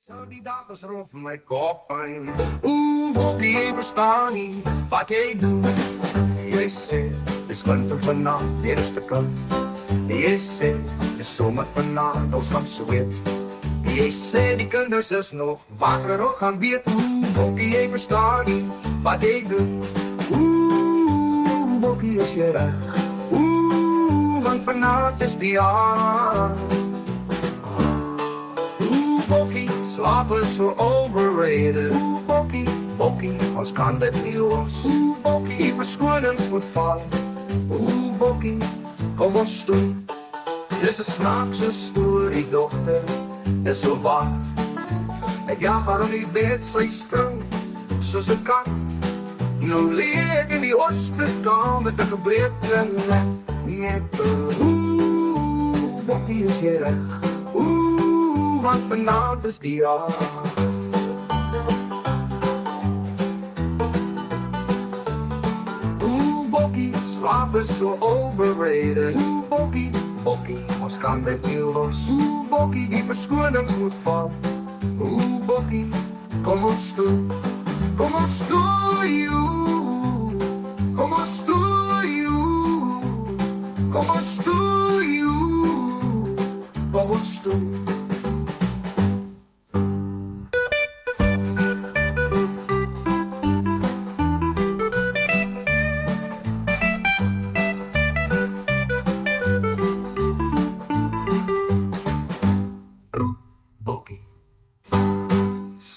Zo die dames rond mijn kop pijn. Bokkie, ik versta niet wat jij doet. Jij zegt, het is winter vannacht, de eerste kant. Jij zegt, het is zomer vannacht, ons gaat zo wit. Jij zegt, die kinders is nog wakker ook gaan weten. Bokkie, ik versta niet wat jij doet. Bokkie, is je recht. Want vannacht is die jaar. Bokkie, slaap is zo overrated. Bokkie, Bokkie, als kan dit niet los. Bokkie, verschoonings moet vallen. Bokkie, kom ons toe. Dit is een snaakse story, dochter, is zo waar. Ik jaag haar om die bed, zij sprong, zoals een kat. Nu lig in die hospitaal met de gebeten nek. Bokkie is je recht. Want vanavond is die jaar. Bokkie, slaap is zo overrated. Bokkie, Bokkie, ons kan dit niet los. Bokkie, die verschoonings moet vallen. Bokkie, kom ons toe. Kom ons toe, joe. Kom ons toe, joe. Kom ons toe, joe. Kom ons toe.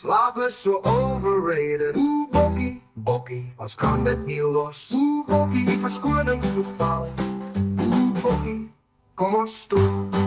Slaap is zo overrated. Bokkie, Bokkie, als kan dit niet los. Bokkie, die verschoonings moet vallen. Bokkie, kom ons toe.